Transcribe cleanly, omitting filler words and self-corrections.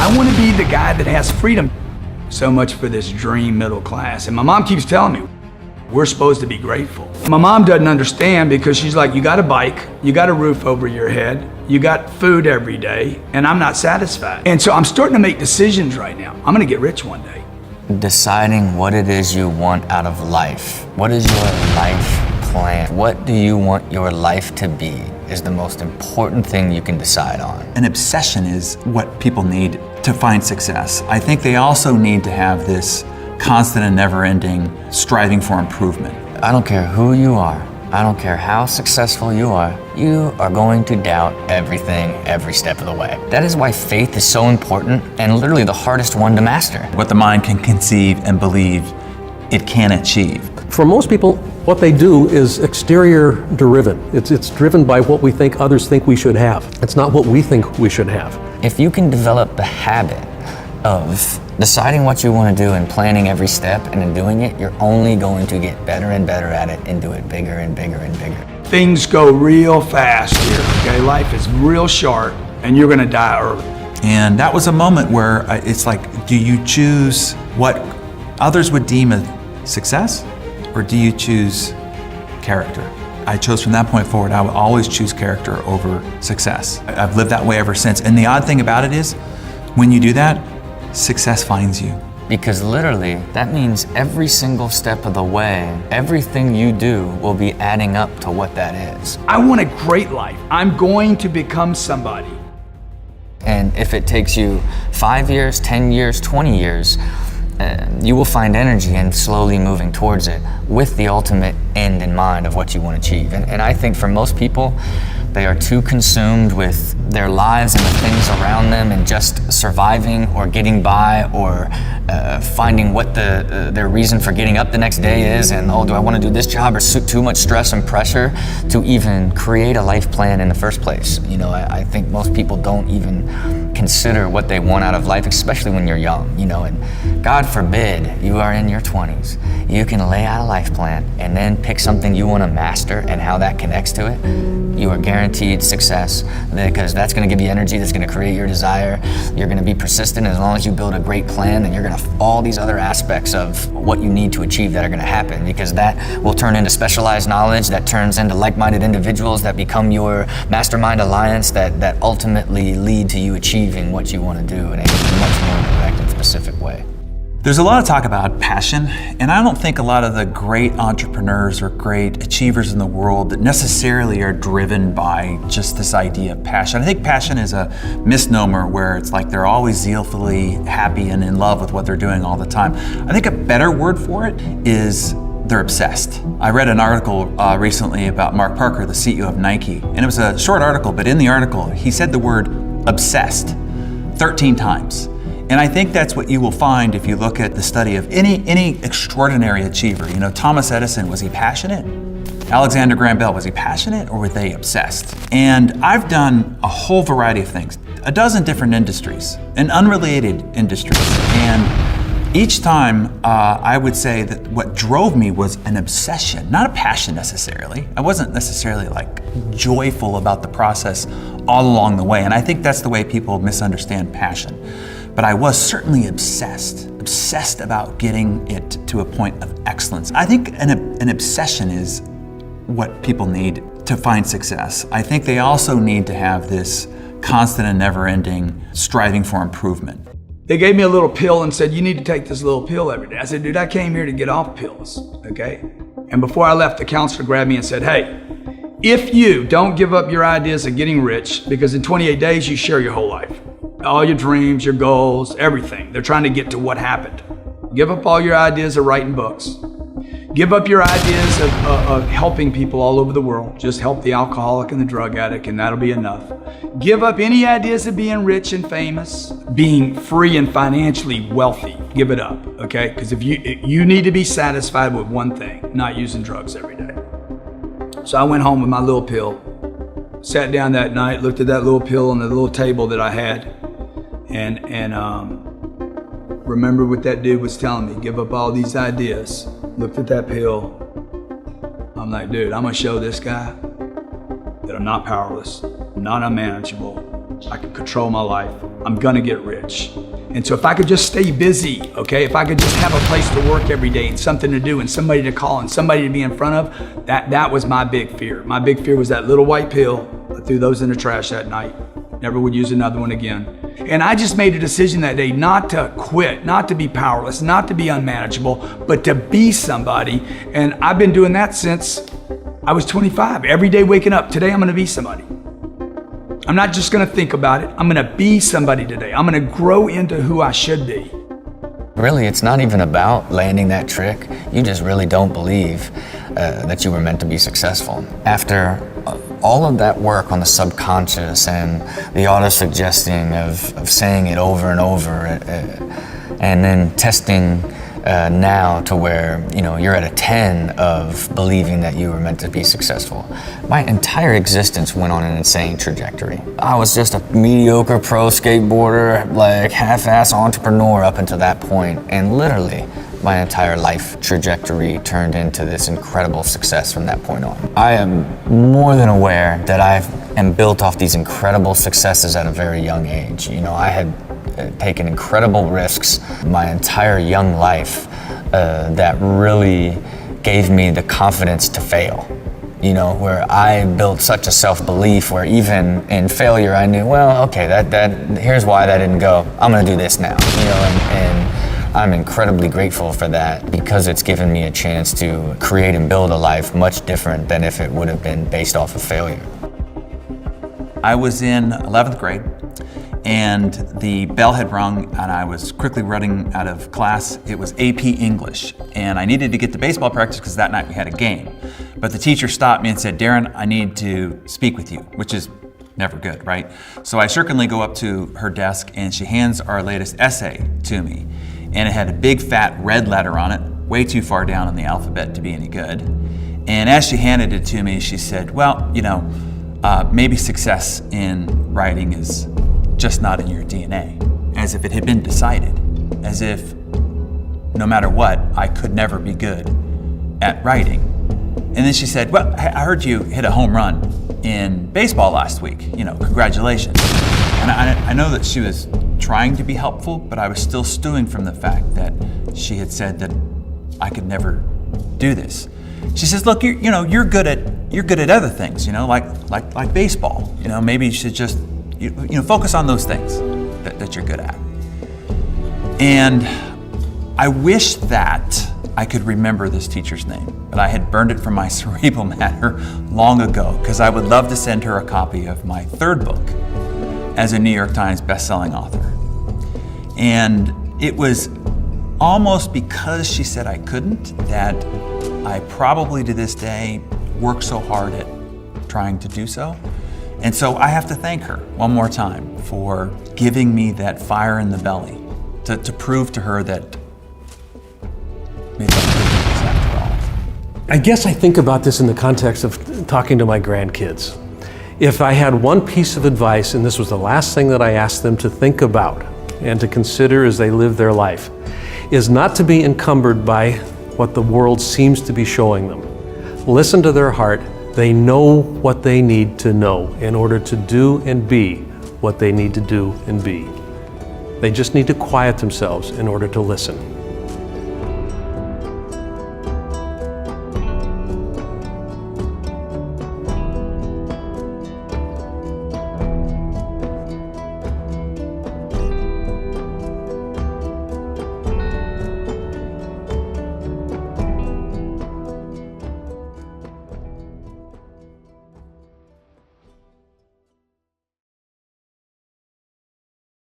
I want to be the guy that has freedom. So much for this dream middle class. And my mom keeps telling me, we're supposed to be grateful. My mom doesn't understand because she's like, you got a bike, you got a roof over your head, you got food every day, and I'm not satisfied. And so I'm starting to make decisions right now. I'm gonna get rich one day. Deciding what it is you want out of life. What is your life plan? What do you want your life to be is the most important thing you can decide on. An obsession is what people need to find success. I think they also need to have this constant and never-ending striving for improvement. I don't care who you are. I don't care how successful you are going to doubt everything every step of the way. That is why faith is so important and literally the hardest one to master. What the mind can conceive and believe it can achieve. For most people, what they do is exterior driven. It's driven by what we think others think we should have. It's not what we think we should have. If you can develop the habit of deciding what you want to do and planning every step and in doing it, you're only going to get better and better at it and do it bigger and bigger and bigger. Things go real fast here, okay? Life is real short and you're gonna die early. And that was a moment where it's like, do you choose what others would deem a success or do you choose character? I chose from that point forward, I would always choose character over success. I've lived that way ever since. And the odd thing about it is, when you do that, success finds you. Because literally, that means every single step of the way, everything you do will be adding up to what that is. I want a great life. I'm going to become somebody. And if it takes you 5 years, 10 years, 20 years, you will find energy in slowly moving towards it with the ultimate end in mind of what you want to achieve. And I think for most people, they are too consumed with their lives and the things around them and just surviving or getting by or finding what their reason for getting up the next day is and, oh, do I want to do this job, or too much stress and pressure to even create a life plan in the first place. You know, I think most people don't even consider what they want out of life, especially when you're young, you know, and God forbid you are in your 20s. You can lay out a life plan and then pick something you want to master and how that connects to it. You are guaranteed success because that's going to give you energy, that's going to create your desire. You're going to be persistent as long as you build a great plan, and you're going to all these other aspects of what you need to achieve that are going to happen, because that will turn into specialized knowledge, that turns into like-minded individuals that become your mastermind alliance that ultimately lead to you achieving what you want to do in a much more direct and specific way. There's a lot of talk about passion, and I don't think a lot of the great entrepreneurs or great achievers in the world that necessarily are driven by just this idea of passion. I think passion is a misnomer where it's like they're always zealfully happy and in love with what they're doing all the time. I think a better word for it is they're obsessed. I read an article recently about Mark Parker, the CEO of Nike, and it was a short article, but in the article, he said the word obsessed 13 times. And I think that's what you will find if you look at the study of any extraordinary achiever. You know, Thomas Edison, was he passionate? Alexander Graham Bell, was he passionate or were they obsessed? And I've done a whole variety of things, a dozen different industries and unrelated industries. And each time I would say that what drove me was an obsession, not a passion necessarily. I wasn't necessarily like joyful about the process all along the way. And I think that's the way people misunderstand passion. But I was certainly obsessed about getting it to a point of excellence. I think an obsession is what people need to find success. I think they also need to have this constant and never-ending striving for improvement. They gave me a little pill and said, you need to take this little pill every day. I said, dude, I came here to get off pills, okay? And before I left, the counselor grabbed me and said, hey, if you don't give up your ideas of getting rich, because in 28 days you share your whole life, all your dreams, your goals, everything. They're trying to get to what happened. Give up all your ideas of writing books. Give up your ideas of helping people all over the world. Just help the alcoholic and the drug addict, and that'll be enough. Give up any ideas of being rich and famous, being free and financially wealthy. Give it up, okay? Because if you need to be satisfied with one thing, not using drugs every day. So I went home with my little pill, sat down that night, looked at that little pill on the little table that I had, and remember what that dude was telling me, give up all these ideas. Looked at that pill. I'm like, dude, I'm gonna show this guy that I'm not powerless, not unmanageable. I can control my life. I'm gonna get rich. And so if I could just stay busy, okay, if I could just have a place to work every day and something to do and somebody to call and somebody to be in front of, that was my big fear. My big fear was that little white pill. I threw those in the trash that night. Never would use another one again. And I just made a decision that day not to quit, not to be powerless, not to be unmanageable, but to be somebody. And I've been doing that since I was 25. Every day waking up, today I'm gonna be somebody. I'm not just gonna think about it, I'm gonna be somebody today. I'm gonna grow into who I should be. Really, it's not even about landing that trick. You just really don't believe that you were meant to be successful. After all of that work on the subconscious and the auto-suggesting of saying it over and over, and then testing now to where you're at a 10 of believing that you were meant to be successful. My entire existence went on an insane trajectory. I was just a mediocre pro skateboarder, like half-ass entrepreneur up until that point, and literally my entire life trajectory turned into this incredible success from that point on. I am more than aware that I am built off these incredible successes at a very young age. I had taken incredible risks my entire young life that really gave me the confidence to fail. Where I built such a self-belief where even in failure I knew, well, okay, that here's why that didn't go. I'm gonna do this now. And I'm incredibly grateful for that because it's given me a chance to create and build a life much different than if it would have been based off of failure. I was in 11th grade and the bell had rung and I was quickly running out of class. It was AP English and I needed to get to baseball practice because that night we had a game. But the teacher stopped me and said, "Darren, I need to speak with you," which is never good, right? So I certainly go up to her desk and she hands our latest essay to me. And it had a big fat red letter on it, way too far down in the alphabet to be any good. And as she handed it to me, she said, "Well, maybe success in writing is just not in your DNA," as if it had been decided, as if no matter what, I could never be good at writing. And then she said, "Well, I heard you hit a home run in baseball last week, congratulations." And I know that she was trying to be helpful, but I was still stewing from the fact that she had said that I could never do this. She says, "Look, you're good at other things, like baseball. Maybe you should just focus on those things that you're good at." And I wish that I could remember this teacher's name, but I had burned it from my cerebral matter long ago because I would love to send her a copy of my third book as a New York Times bestselling author. And it was almost because she said I couldn't that I probably to this day work so hard at trying to do so. And so I have to thank her one more time for giving me that fire in the belly to prove to her that maybe I could do this after all. I guess I think about this in the context of talking to my grandkids. If I had one piece of advice, and this was the last thing that I asked them to think about and to consider as they live their life, is not to be encumbered by what the world seems to be showing them. Listen to their heart. They know what they need to know in order to do and be what they need to do and be. They just need to quiet themselves in order to listen.